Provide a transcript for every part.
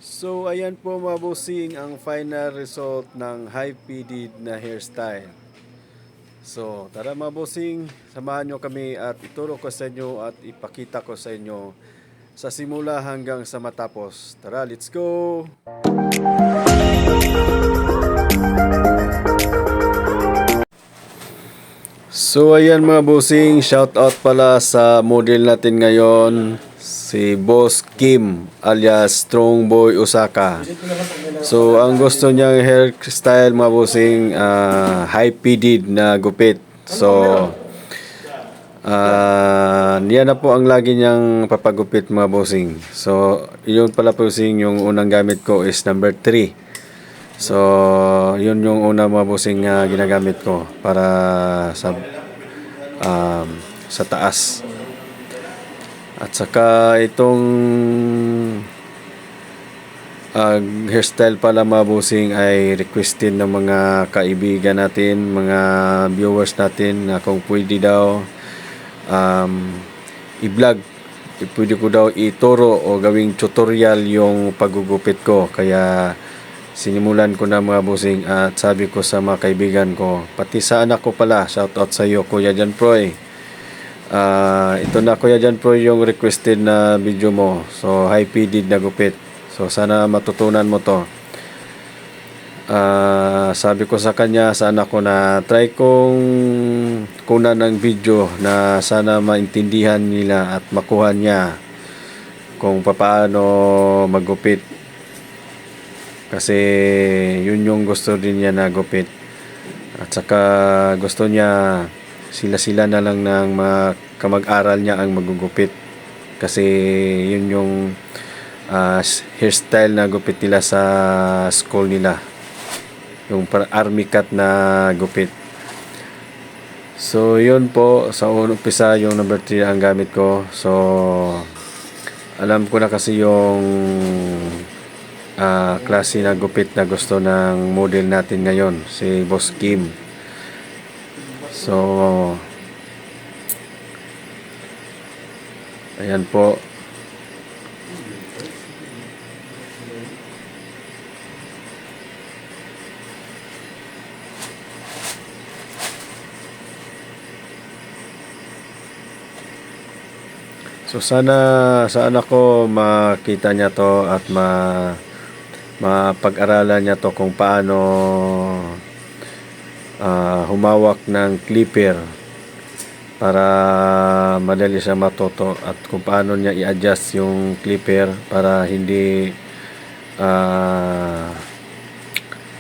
So ayan po mga bossing ang final result ng high faded na hairstyle. So tara mga bossing, samahan nyo kami at ituro ko sa inyo at ipakita ko sa inyo sa simula hanggang sa matapos. Tara, let's go! So ayan mga bossing, shout out pala sa model natin ngayon, si Boss Kim alias Strong Boy Osaka. So ang gusto niyang hairstyle mga bossing, high faded na gupit. So yan na po ang lagi niyang papagupit mga bossing. So yun pala bossing, yung unang gamit ko is number 3. So yun yung una mga bossing ginagamit ko para sa taas. At saka itong hairstyle pala mga bossing ay requested ng mga kaibigan natin, mga viewers natin na kung pwede daw i-vlog, pwede ko daw ituro o gawing tutorial yung paggugupit ko. Kaya sinimulan ko na mga bossing at sabi ko sa mga kaibigan ko, pati sa anak ko pala, shout out sa iyo Kuya Jan Proy. Ito na Kuya Jan Proy yung requested na video mo. So high faded na gupit. So sana matutunan mo to. Sabi ko sa kanya, sa anak ko, na try kong kunan ng video na sana maintindihan nila at makuha niya kung paano magupit. Kasi yun yung gusto din niya na gupit. At saka gusto niya sila na lang ng mga kamag-aral niya ang magugupit. Kasi yun yung hairstyle na gupit nila sa school nila. Yung army cut na gupit. So yun po, sa umpisa yung number 3 ang gamit ko. So alam ko na kasi yung klase na gupit na gusto ng model natin ngayon, si Boss Kim. So ayan po. So sana ko makita niya to at mapag-aralan niya to kung paano humawak ng clipper para madali siya matuto, at kung paano niya i-adjust yung clipper para hindi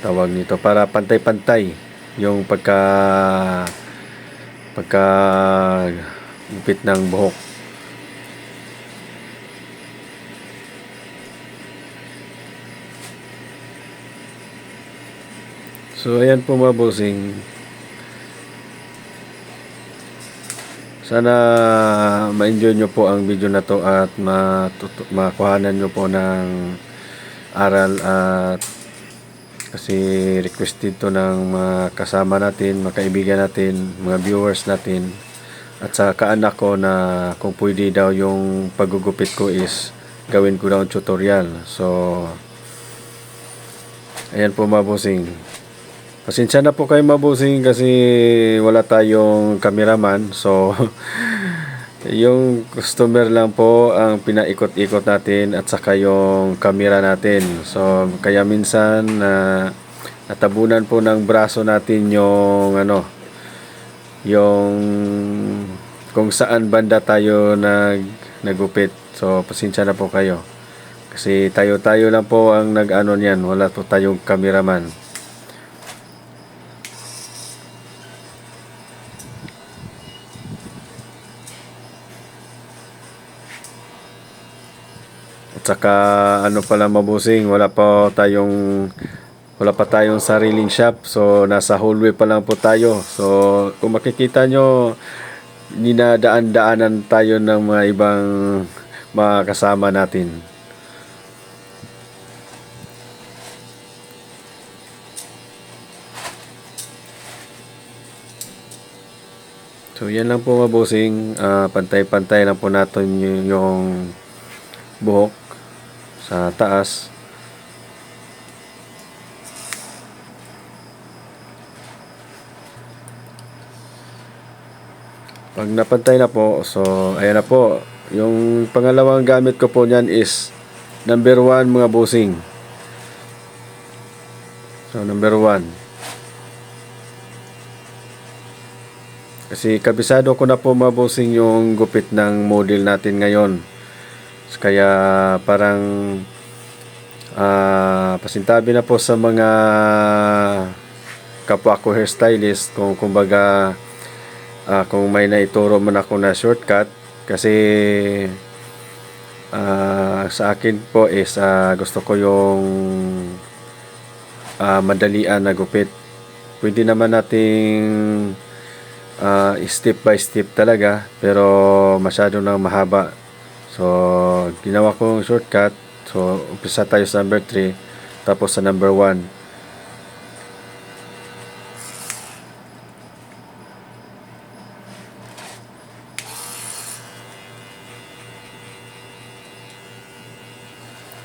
tawag nito, para pantay-pantay yung pagka gupit ng buhok. So ayan po mga bossing, sana ma-enjoy nyo po ang video na to at makuhanan nyo po ng aral, at kasi requested to ng mga kasama natin, mga kaibigan natin, mga viewers natin, at sa kaanak ko na kung pwede daw yung paggugupit ko is gawin ko daw tutorial. So ayan po mga bossing, pasensya na po kayo mga bossing kasi wala tayong cameraman. So yung customer lang po ang pinaikot-ikot natin at saka yung camera natin. So kaya minsan natabunan po ng braso natin yung yung kung saan banda tayo nagupit. So pasensya na po kayo kasi tayo lang po ang niyan, wala po tayong cameraman. At saka pala mabusing, wala pa tayong sariling shop. So nasa hallway pa lang po tayo. So kung makikita nyo, dinadaan-daanan tayo ng mga ibang mga kasama natin. So yan lang po mabusing, pantay-pantay lang po natin yung buhok sa taas. Pag napantay na po, so ayan na po. Yung pangalawang gamit ko po niyan is number 1 mga bossing. So number 1. Kasi kabisado ko na po mga bossing yung gupit ng model natin ngayon. So, kaya parang pasintabi na po sa mga kapwa ko hairstylist kung kumbaga kung may naituro man ako na shortcut kasi sa akin po is gusto ko yung madalian na gupit. Pwede naman nating step by step talaga pero masyado nang mahaba. So ginawa ko yung shortcut. So umpisa tayo sa number 3 tapos sa number 1.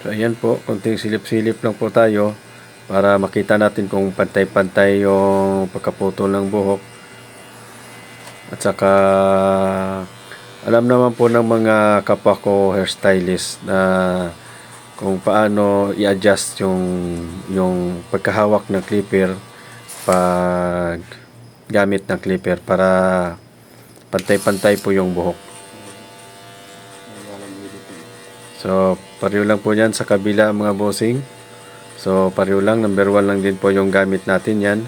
So ayan po, konting silip-silip lang po tayo para makita natin kung pantay-pantay yung pagkaputol ng buhok. At saka alam naman po ng mga kapwa ko hairstylist na kung paano i-adjust yung pagkahawak ng clipper pag gamit ng clipper para pantay-pantay po yung buhok. So pareho lang po yan sa kabila mga bossing. So pareho lang, number 1 lang din po yung gamit natin yan.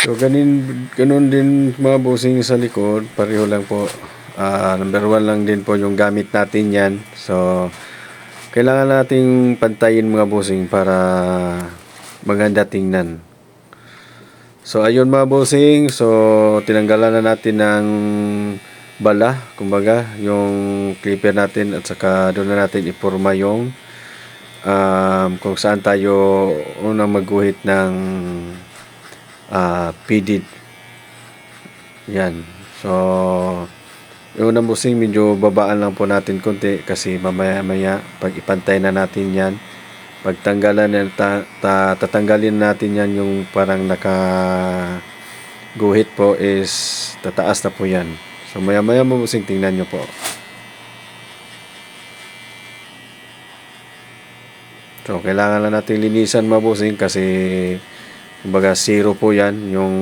So ganun din mga bossing sa likod, pareho lang po. Number 1 lang din po yung gamit natin yan. So kailangan nating pantayin mga bossing para maganda tingnan. So ayun mga bossing, so tinanggalan na natin ng bala, kumbaga yung clipper natin at saka doon na natin iporma yung kung saan tayo unang magguhit ng pedid. Yan. So yung unang bossing medyo babaan lang po natin konti kasi mamaya pag ipantay na natin yan, pagtanggalan tatanggalin natin yan yung parang naka guhit po is tataas na po yan. So maya mo bossing, tingnan nyo po. So kailangan lang natin linisan mga bossing kasi kumbaga zero po yan yung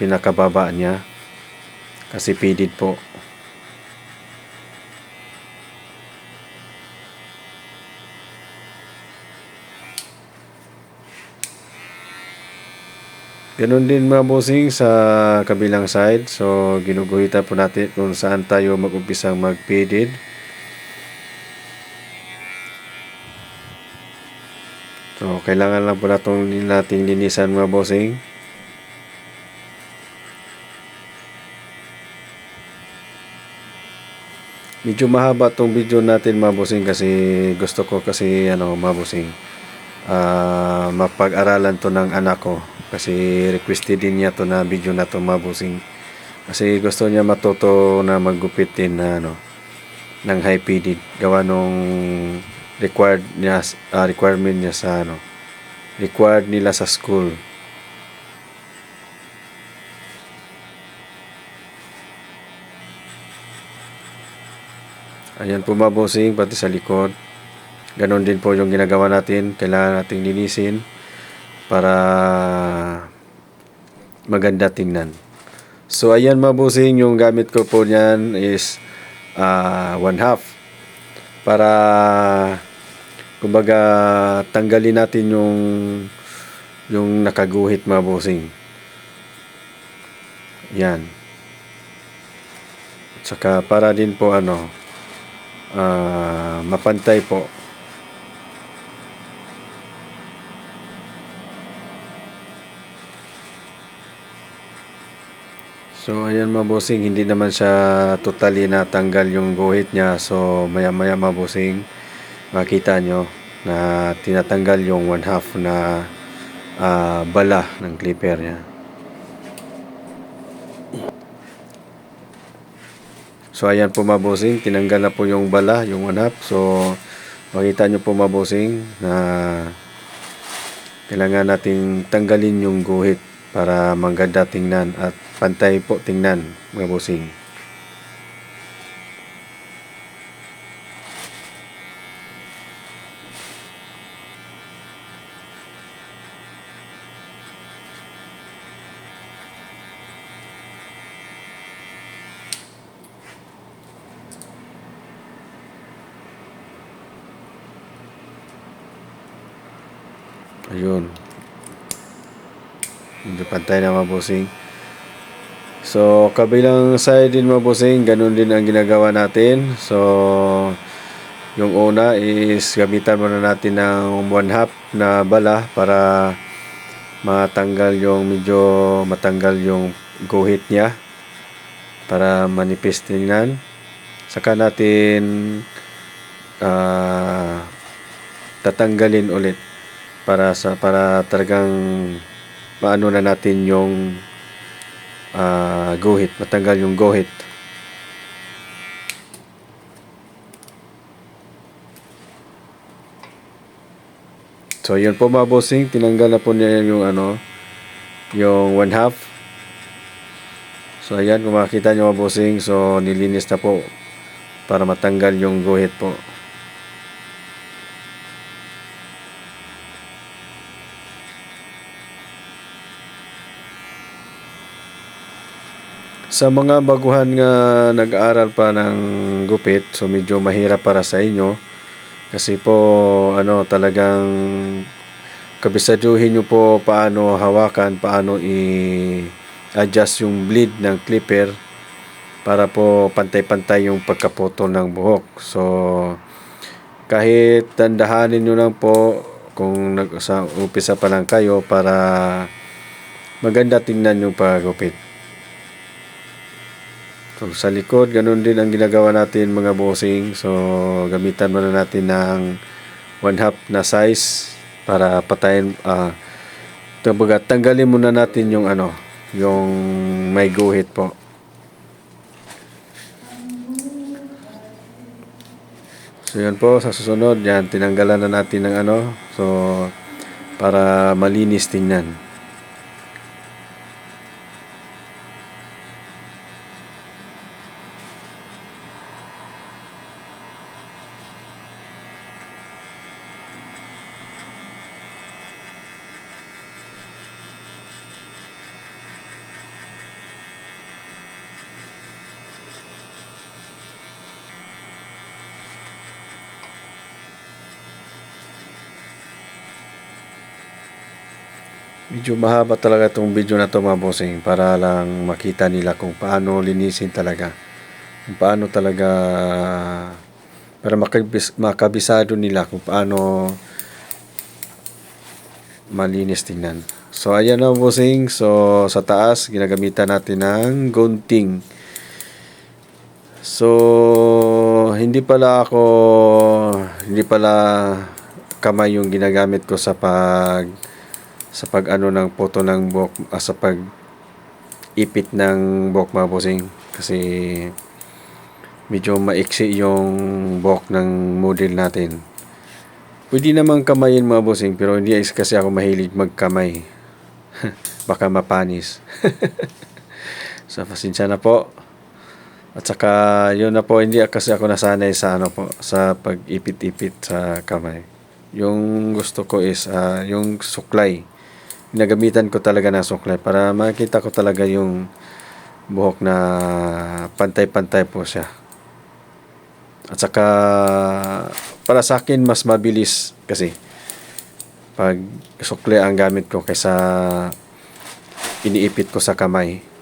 pinakababa niya kasi pedid po. Ganun din mga bossing sa kabilang side. So ginuguhitan po natin kung saan tayo mag-umpisang mag-pedid. So kailangan lang po nating linisan mga bossing. Medyo mahaba tong video natin mga bossing kasi gusto ko kasi mga bossing mapag-aralan to ng anak ko kasi requested din niya to na video na to mga bossing kasi gusto niya matuto na maggupit din na ng high pedid gawa nung requirement niya sa required nila sa school. Ayan po mga bossing, pati sa likod. Ganon din po yung ginagawa natin. Kailangan nating linisin para maganda tingnan. So ayan mga bossing, yung gamit ko po niyan is 1/2 para kumbaga tanggalin natin yung nakaguhit mga bossing. Yan. Tsaka para din po mapantay po. So ayan mga bossing, hindi naman siya totally natanggal yung guhit niya. So maya maya mga bossing, makita nyo na tinatanggal yung 1/2 na bala ng clipper niya. So ayan po mga bossing, tinanggal na po yung bala, yung 1/2. So makita nyo po mga bossing na kailangan nating tanggalin yung guhit para maganda tingnan at pantay po tingnan mga bossing. Ayun. Medyo pantay na mga bossing. So, kabilang side din mga bossing, ganun din ang ginagawa natin. So, yung una is gamitan muna natin ng 1/2 na bala para matanggal matanggal yung guhit niya para manipis tingnan. Saka natin tatanggalin ulit para talagang paano na natin yung guhit, matanggal yung guhit. So yun po mga bossing, tinanggal na po niya yung yung 1/2. So ayan, kung makikita nyo mga bossing, so nilinis na po para matanggal yung guhit po. Sa mga baguhan nga nag-aaral pa ng gupit, so medyo mahirap para sa inyo kasi po talagang kabisaduhin nyo po paano hawakan, paano i-adjust yung blade ng clipper para po pantay-pantay yung pagkaputol ng buhok. So kahit tandahanin nyo lang po kung sa umpisa pa lang kayo para maganda tingnan yung paggupit. So, sa likod, ganun din ang ginagawa natin mga bossing. So, gamitan muna natin ng 1/2 na size para patayin, tanggalin muna natin yung yung may guhit po. So, yan po, sa susunod, yan, tinanggalan na natin ng so, para malinis tingnan. Medyo mahaba talaga itong video na to mga bossing para lang makita nila kung paano linisin talaga. Kung paano talaga para makabisado nila kung paano malinis tingnan. So ayan na bossing. So sa taas ginagamitan natin ng gunting. So hindi pala kamay yung ginagamit ko sa pag ng photo ng buhok, sa pag ipit ng buhok mga bossing kasi medyo maiksi yung buhok ng model natin. Pwede namang kamayin mga bossing pero hindi kasi ako mahilig magkamay. Baka mapanis. So pasensya na po. At saka yun na po, hindi kasi ako nasanay sa sa pag-ipit-ipit sa kamay. Yung gusto ko is yung suklay. Ginagamitan ko talaga ng suklay para makita ko talaga yung buhok na pantay-pantay po siya. At saka para sa akin mas mabilis kasi pag sukle ang gamit ko kaysa iniipit ko sa kamay.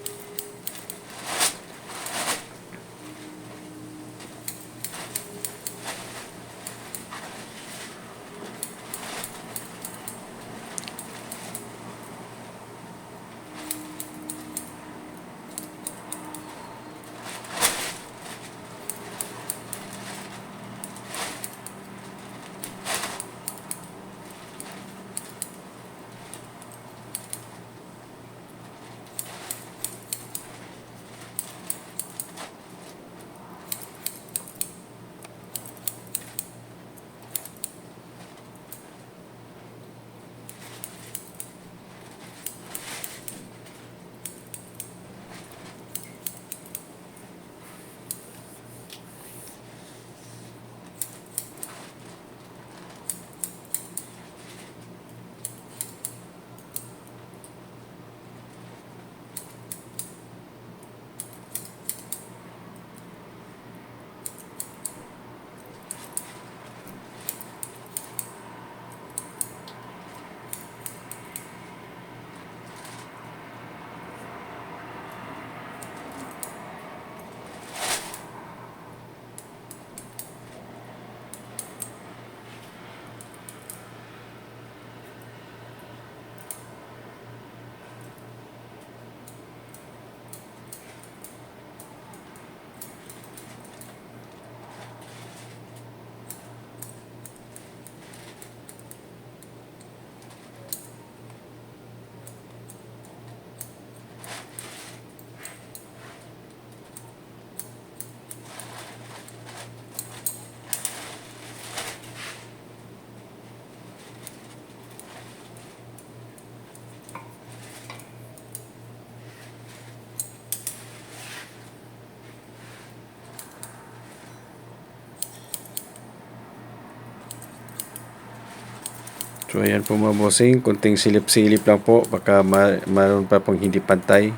So ayan po mga bossing, kunting silip-silip lang po, baka mayroon pa pong hindi pantay.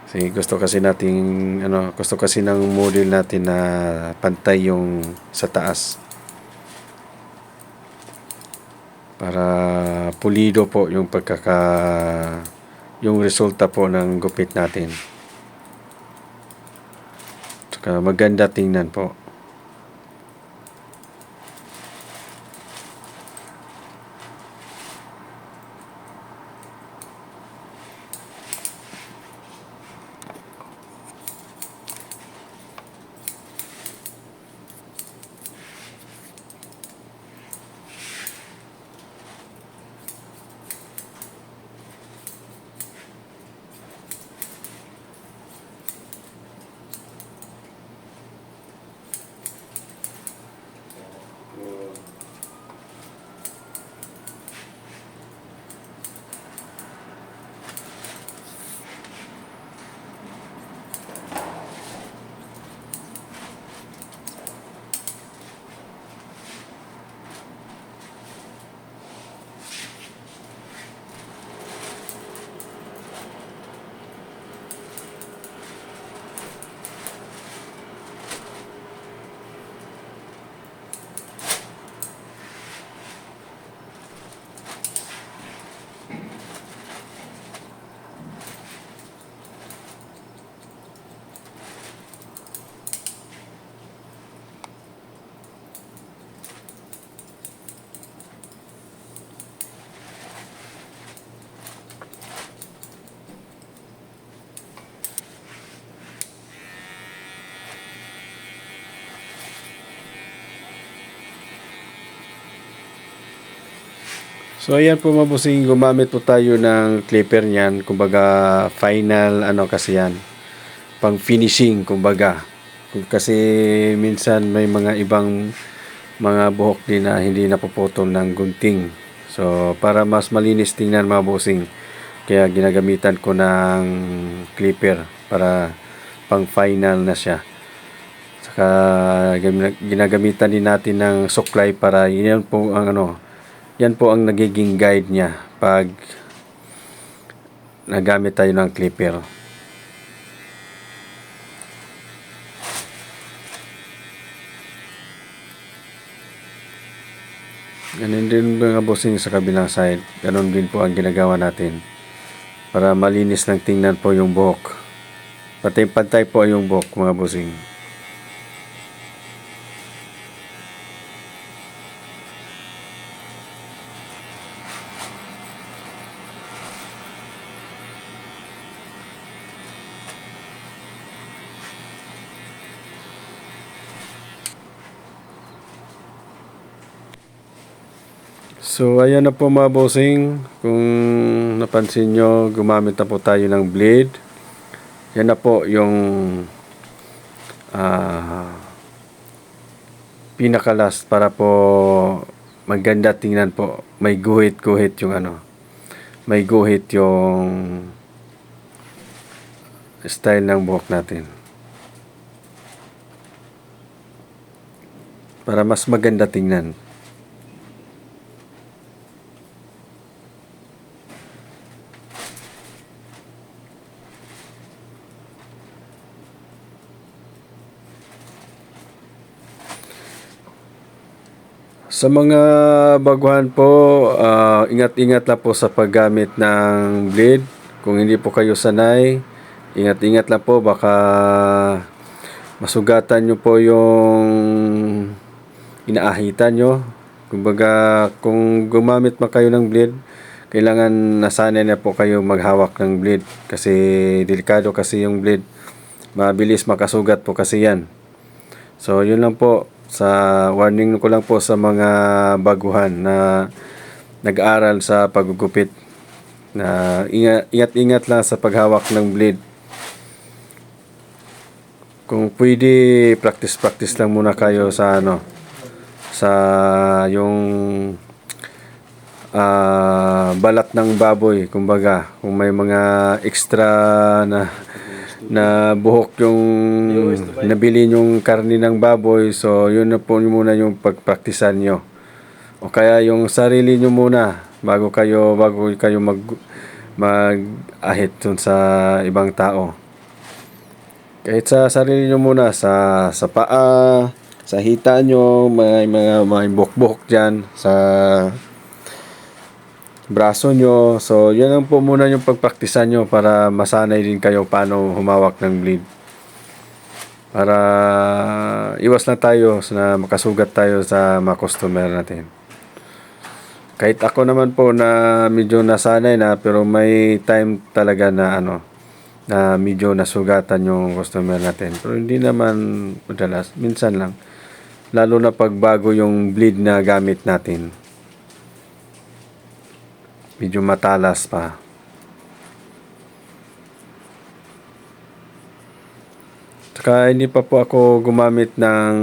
Kasi gusto kasi ng model natin na pantay yung sa taas. Para pulido po yung yung resulta po ng gupit natin. Saka maganda tingnan po. So ayan po mga bossing, gumamit po tayo ng clipper niyan, kumbaga final kasi yan, pang finishing kumbaga. Kasi minsan may mga ibang mga buhok din na hindi napuputol ng gunting. So para mas malinis tingnan mga bossing, kaya ginagamitan ko ng clipper para pang final na siya. Saka ginagamitan din natin ng suklay para yan po ang yan po ang nagiging guide niya pag nagamit tayo ng clipper. Ganun din mga bossing sa kabilang side. Ganun din po ang ginagawa natin. Para malinis ng tingnan po yung buhok. Pati pantay po yung buhok mga bossing. So ayan na po mga bossing. Kung napansin nyo, gumamit na po tayo ng blade. Yan na po yung pinaka-last para po maganda tingnan po. May guhit-guhit yung ano. May guhit yung style ng buhok natin. Para mas maganda tingnan. Sa mga baguhan po, ingat-ingat lang po sa paggamit ng blade. Kung hindi po kayo sanay, ingat-ingat lang po, baka masugatan nyo po yung inaahitan nyo. Kumbaga, kung gumamit man kayo ng blade, kailangan nasanay na po kayo maghawak ng blade. Kasi delikado kasi yung blade. Mabilis makasugat po kasi yan. So, yun lang po. Sa warning ko lang po sa mga baguhan na nag-aaral sa paggugupit, na ingat-ingat lang sa paghawak ng blade. Kung pwede, practice lang muna kayo sa sa yung balat ng baboy. Kumbaga, kung may mga extra na buhok yung nabili yung karni ng baboy, so yun na po muna yung pagpraktisan nyo, o kaya yung sarili nyo muna bago kayo mag-ahit dun sa ibang tao. Kahit sa sarili nyo muna, sa paa, sa hita nyo, may buhok-buhok dyan sa braso nyo. So, yan lang po muna yung pagpraktisan nyo para masanay din kayo paano humawak ng blade. Para iwas na tayo na makasugat tayo sa mga customer natin. Kahit ako naman po na medyo nasanay na, pero may time talaga na na medyo nasugatan yung customer natin. Pero hindi naman madalas, minsan lang. Lalo na pag bago yung blade na gamit natin. Medyo matalas pa. Saka hindi pa po ako gumamit ng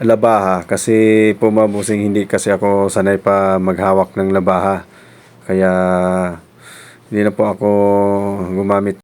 labaha kasi po mabusing, hindi kasi ako sanay pa maghawak ng labaha. Kaya hindi na po ako gumamit